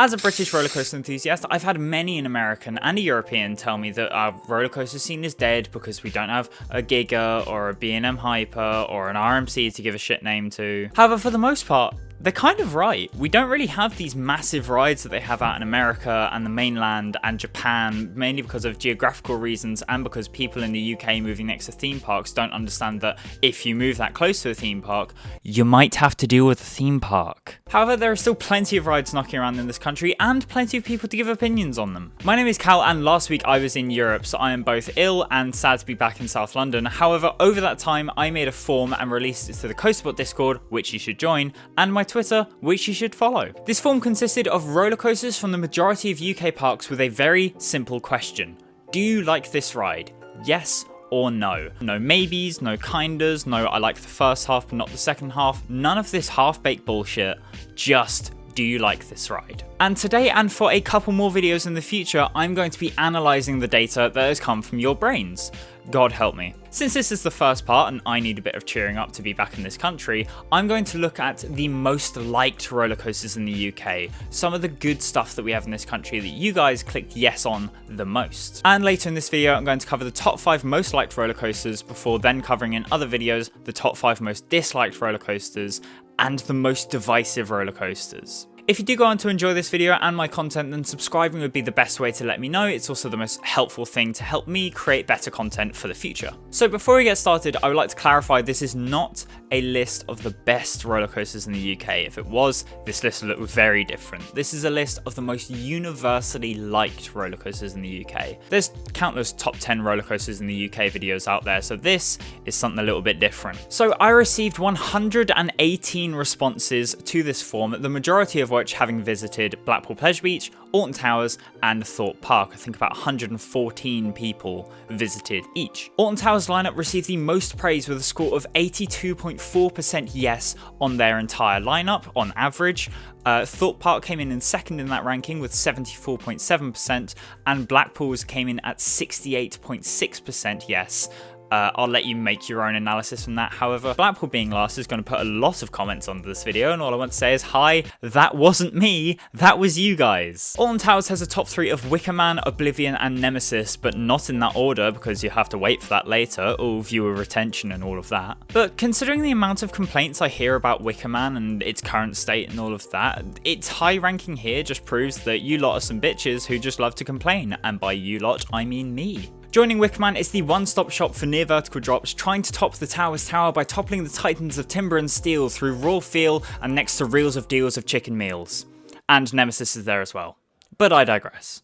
As a British roller coaster enthusiast, I've had many an American and a European tell me that our roller coaster scene is dead because we don't have a Giga or a B&M Hyper or an RMC to give a shit name to. However, for the most part, they're kind of right. We don't really have these massive rides that they have out in America and the mainland and Japan, mainly because of geographical reasons and because people in the UK moving next to theme parks don't understand that if you move that close to a theme park, you might have to deal with a theme park. However, there are still plenty of rides knocking around in this country and plenty of people to give opinions on them. My name is Cal, and last week I was in Europe, so I am both ill and sad to be back in South London. However, over that time, I made a form and released it to the Coasterbot Discord, which you should join, and my Twitter, which you should follow. This form consisted of roller coasters from the majority of UK parks with a very simple question. Do you like this ride? Yes or no? No maybes, no kindas, no I like the first half but not the second half. None of this half-baked bullshit. Just do you like this ride? And today, and for a couple more videos in the future, I'm going to be analysing the data that has come from your brains. God help me. Since this is the first part and I need a bit of cheering up to be back in this country, I'm going to look at the most liked roller coasters in the UK, some of the good stuff that we have in this country that you guys clicked yes on the most. And later in this video, I'm going to cover the top 5 most liked roller coasters before then covering in other videos the top 5 most disliked roller coasters and the most divisive roller coasters. If you do go on to enjoy this video and my content, then subscribing would be the best way to let me know. It's also the most helpful thing to help me create better content for the future. So before we get started, I would like to clarify this is not a list of the best roller coasters in the UK. If it was, this list would look very different. This is a list of the most universally liked roller coasters in the UK. There's countless top 10 roller coasters in the UK videos out there, so this is something a little bit different. So I received 118 responses to this form, the majority of which having visited Blackpool Pleasure Beach, Alton Towers and Thorpe Park. I think about 114 people visited each. Alton Towers lineup received the most praise with a score of 82.4% yes on their entire lineup on average. Thorpe Park came in second in that ranking with 74.7% and Blackpool's came in at 68.6% yes. I'll let you make your own analysis from that. However, Blackpool being last is going to put a lot of comments onto this video, and all I want to say is, hi, that wasn't me, that was you guys. Alton Towers has a top 3 of Wicker Man, Oblivion and Nemesis, but not in that order because you have to wait for that later, all viewer retention and all of that. But considering the amount of complaints I hear about Wicker Man and its current state and all of that, its high ranking here just proves that you lot are some bitches who just love to complain, and by you lot, I mean me. Joining Wickerman is the one-stop shop for near vertical drops, trying to top the Towers Tower by toppling the titans of timber and steel through raw feel and next to reels of deals of chicken meals. And Nemesis is there as well. But I digress.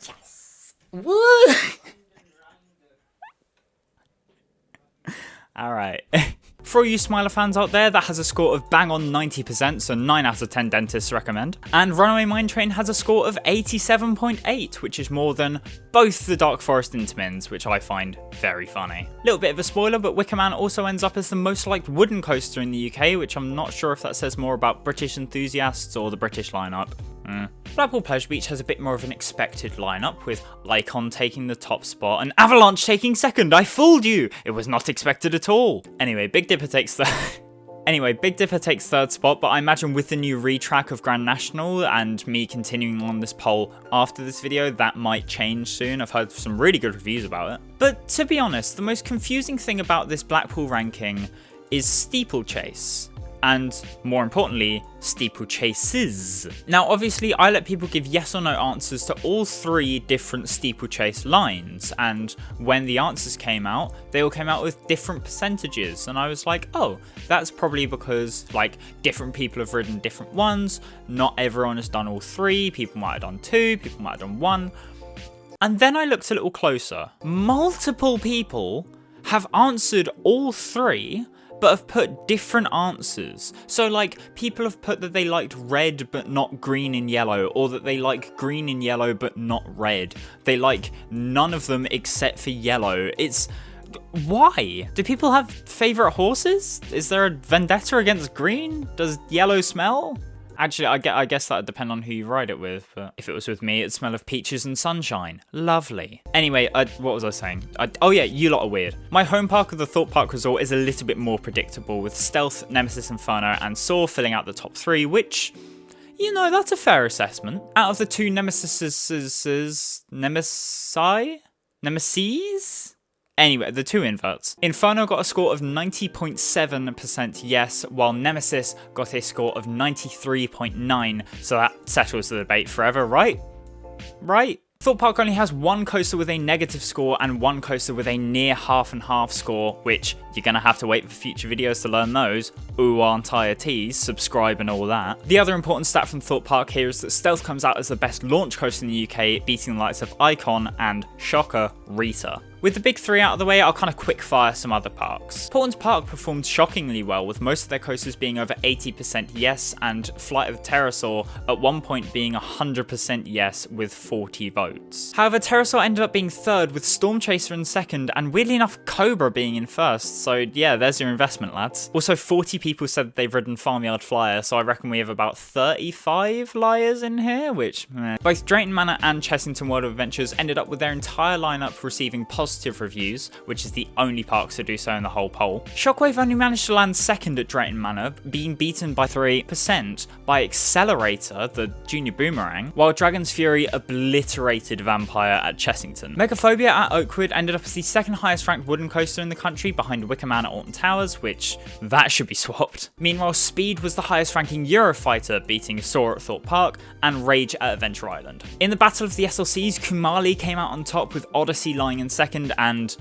Yes! Woo! Alright. For all you Smiler fans out there, that has a score of bang on 90%, so 9 out of 10 dentists recommend. And Runaway Mine Train has a score of 87.8, which is more than both the Dark Forest Intamins, which I find very funny. Little bit of a spoiler, but Wicker Man also ends up as the most liked wooden coaster in the UK, which I'm not sure if that says more about British enthusiasts or the British lineup. Blackpool Pleasure Beach has a bit more of an expected lineup, with Icon taking the top spot and Avalanche taking second. I fooled you! It was not expected at all. Anyway, Big Dipper takes third spot, but I imagine with the new retrack of Grand National and me continuing on this poll after this video, that might change soon. I've heard some really good reviews about it. But to be honest, the most confusing thing about this Blackpool ranking is Steeplechase. And more importantly, steeplechases. Now obviously I let people give yes or no answers to all 3 different steeplechase lines, and when the answers came out, they all came out with different percentages, and I was like, oh, that's probably because like different people have ridden different ones, not everyone has done all 3, people might have done 2, people might have done 1. And then I looked a little closer. Multiple people have answered all 3, but have put different answers. So like, people have put that they liked red but not green and yellow, or that they like green and yellow but not red. They like none of them except for yellow. It's... why? Do people have favourite horses? Is there a vendetta against green? Does yellow smell? Actually, I guess that would depend on who you ride it with, but if it was with me, it'd smell of peaches and sunshine. Lovely. Anyway, what was I saying? Oh yeah, you lot are weird. My home park of the Thorpe Park Resort is a little bit more predictable, with Stealth, Nemesis Inferno, and Soar filling out the top 3, which... You know, that's a fair assessment. Out of the two Nemesis? Anyway, the two inverts. Inferno got a score of 90.7% yes, while Nemesis got a score of 93.9%, so that settles the debate forever, right? Right? Thorpe Park only has one coaster with a negative score and one coaster with a near half and half score, which you're gonna have to wait for future videos to learn those. Ooh, aren't I a tease? Subscribe and all that. The other important stat from Thorpe Park here is that Stealth comes out as the best launch coaster in the UK, beating the likes of Icon and, shocker, Rita. With the big three out of the way, I'll kind of quick fire some other parks. Portland's Park performed shockingly well, with most of their coasters being over 80% yes, and Flight of the Pterosaur at one point being 100% yes with 40 votes. However, Pterosaur ended up being third, with Storm Chaser in second, and weirdly enough, Cobra being in first, so yeah, there's your investment, lads. Also, 40 people said they've ridden Farmyard Flyer, so I reckon we have about 35 liars in here, which, meh. Both Drayton Manor and Chessington World of Adventures ended up with their entire lineup receiving positive reviews, which is the only parks to do so in the whole poll. Shockwave only managed to land second at Drayton Manor, being beaten by 3% by Accelerator, the junior boomerang, while Dragon's Fury obliterated Vampire at Chessington. Megaphobia at Oakwood ended up as the second highest ranked wooden coaster in the country, behind Wicker Man at Alton Towers, which that should be swapped. Meanwhile, Speed was the highest ranking Eurofighter, beating Soar at Thorpe Park and Rage at Adventure Island. In the battle of the SLCs, Kumali came out on top, with Odyssey lying in second, and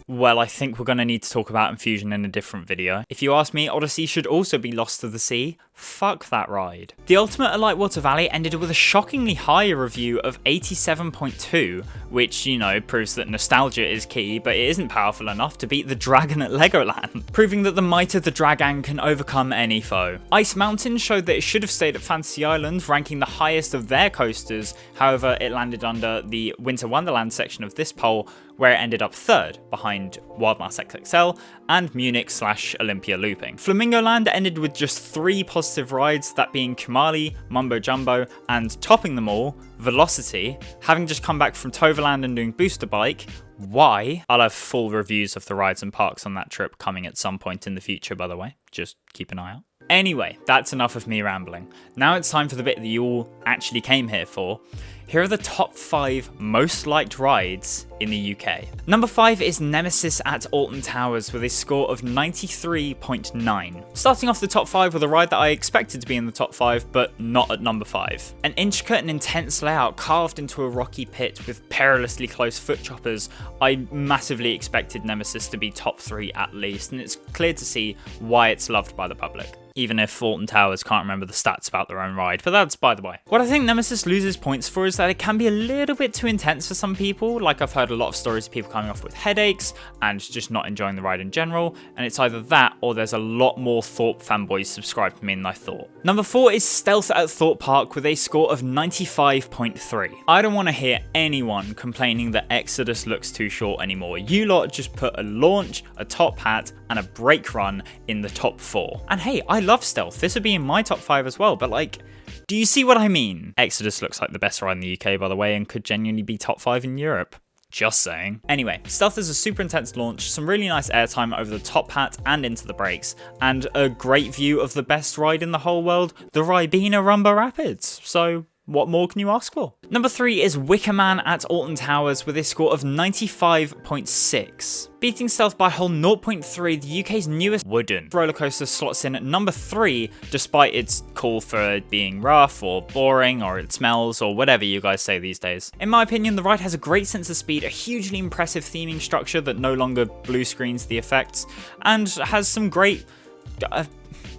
well, I think we're going to need to talk about Infusion in a different video. If you ask me, Odyssey should also be lost to the sea. Fuck that ride. The Ultimate at Lightwater Valley ended with a shockingly higher review of 87.2, which, you know, proves that nostalgia is key, but it isn't powerful enough to beat the Dragon at Legoland, proving that the might of the Dragon can overcome any foe. Ice Mountain showed that it should have stayed at Fantasy Island, ranking the highest of their coasters. However, it landed under the Winter Wonderland section of this poll, where it ended up third, behind Wildmass XXL and Munich/Olympia Looping. Flamingo Land ended with just 3 positive rides, that being Kumali, Mumbo Jumbo, and topping them all, Velocity, having just come back from Toverland and doing Booster Bike. Why? I'll have full reviews of the rides and parks on that trip coming at some point in the future, by the way. Just keep an eye out. Anyway, that's enough of me rambling. Now it's time for the bit that you all actually came here for. Here are the top 5 most liked rides in the UK. Number 5 is Nemesis at Alton Towers with a score of 93.9. Starting off the top 5 with a ride that I expected to be in the top 5, but not at number 5. An intricate and intense layout carved into a rocky pit with perilously close foot choppers, I massively expected Nemesis to be top 3 at least, and it's clear to see why it's loved by the public. Even if Alton Towers can't remember the stats about their own ride, but that's by the way. What I think Nemesis loses points for is that it can be a little bit too intense for some people. Like, I've heard a lot of stories of people coming off with headaches and just not enjoying the ride in general, and it's either that or there's a lot more Thorpe fanboys subscribed to me than I thought. Number 4 is Stealth at Thorpe Park with a score of 95.3. I don't want to hear anyone complaining that Exodus looks too short anymore. You lot just put a launch, a top hat, and a brake run in the top 4. And hey, I love Stealth. This would be in my top 5 as well, but like, do you see what I mean? Exodus looks like the best ride in the UK, by the way, and could genuinely be top 5 in Europe. Just saying. Anyway, Stealth is a super intense launch, some really nice airtime over the top hat and into the brakes, and a great view of the best ride in the whole world, the Ribena Rumba Rapids. So, what more can you ask for? Number 3 is Wicker Man at Alton Towers with a score of 95.6. Beating Stealth by a whole 0.3, the UK's newest wooden roller coaster slots in at number 3, despite its call for being rough or boring or it smells or whatever you guys say these days. In my opinion, the ride has a great sense of speed, a hugely impressive theming structure that no longer blue screens the effects, and has some great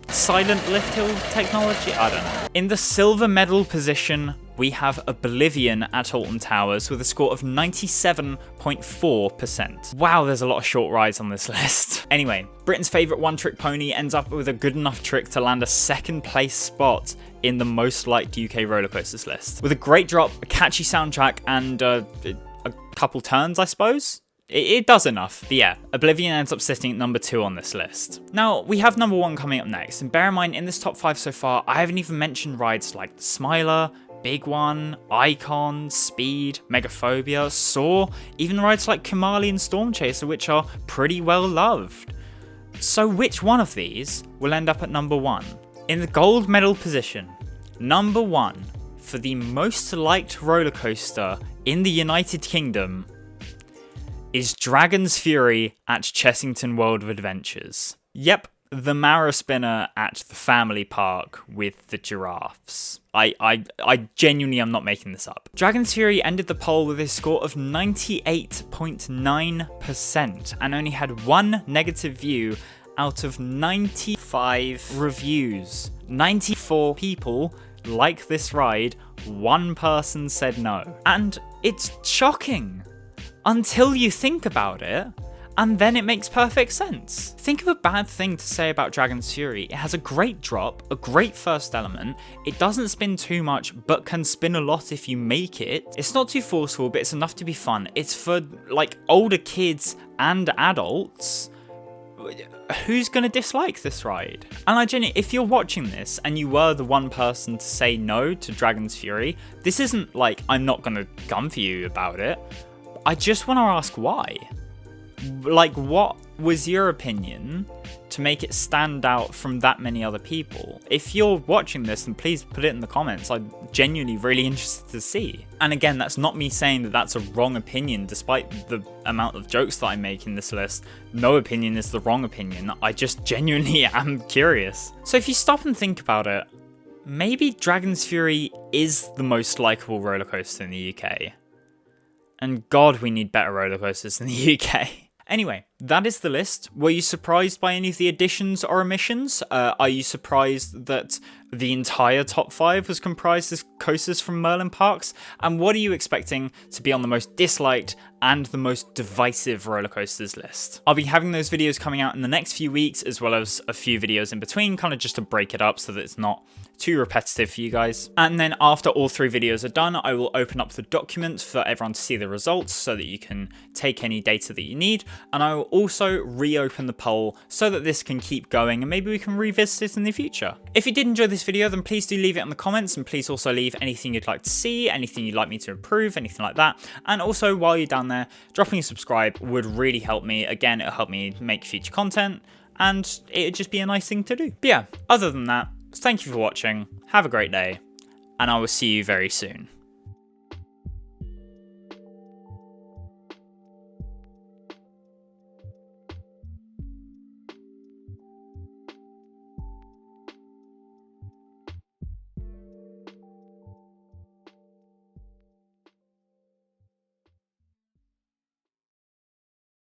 silent lift hill technology? I don't know. In the silver medal position, we have Oblivion at Alton Towers with a score of 97.4%. Wow, there's a lot of short rides on this list. Anyway, Britain's favourite one-trick pony ends up with a good enough trick to land a second place spot in the most liked UK roller coasters list. With a great drop, a catchy soundtrack, and a couple turns, I suppose? It does enough. But yeah, Oblivion ends up sitting at number 2 on this list. Now, we have number 1 coming up next, and bear in mind, in this top 5 so far, I haven't even mentioned rides like the Smiler, Big One, Icon, Speed, Megaphobia, Soar, even rides like Kumali and Storm Chaser, which are pretty well loved. So which one of these will end up at number 1? In the gold medal position, Number 1 for the most liked roller coaster in the United Kingdom is Dragon's Fury at Chessington World of Adventures. Yep, the Mara Spinner at the family park with the giraffes. I genuinely am not making this up. Dragon's Fury ended the poll with a score of 98.9% and only had 1 negative view out of 95 reviews. 94 people like this ride, 1 person said no. And it's shocking until you think about it. And then it makes perfect sense. Think of a bad thing to say about Dragon's Fury. It has a great drop, a great first element, it doesn't spin too much, but can spin a lot if you make it. It's not too forceful, but it's enough to be fun. It's for like older kids and adults. Who's gonna dislike this ride? And I genuinely, if you're watching this and you were the 1 person to say no to Dragon's Fury, this isn't like I'm not gonna come for you about it. I just wanna ask why. Like, what was your opinion to make it stand out from that many other people? If you're watching this, then please put it in the comments. I'm genuinely really interested to see. And again, that's not me saying that that's a wrong opinion, despite the amount of jokes that I make in this list. No opinion is the wrong opinion. I just genuinely am curious. So if you stop and think about it, maybe Dragon's Fury is the most likeable roller coaster in the UK. And God, we need better roller coasters in the UK. Anyway, that is the list. Were you surprised by any of the additions or omissions? Are you surprised that the entire top 5 was comprised of coasters from Merlin Parks? And what are you expecting to be on the most disliked and the most divisive roller coasters list? I'll be having those videos coming out in the next few weeks, as well as a few videos in between, kind of just to break it up so that it's not too repetitive for you guys. And then after all 3 videos are done, I will open up the document for everyone to see the results so that you can take any data that you need. And I will also reopen the poll so that this can keep going and maybe we can revisit it in the future. If you did enjoy this video, then please do leave it in the comments, and please also leave anything you'd like to see, anything you'd like me to improve, anything like that. And also, while you're down there, dropping a subscribe would really help me. Again, it'll help me make future content and it'd just be a nice thing to do. But yeah, other than that, thank you for watching, have a great day, and I will see you very soon.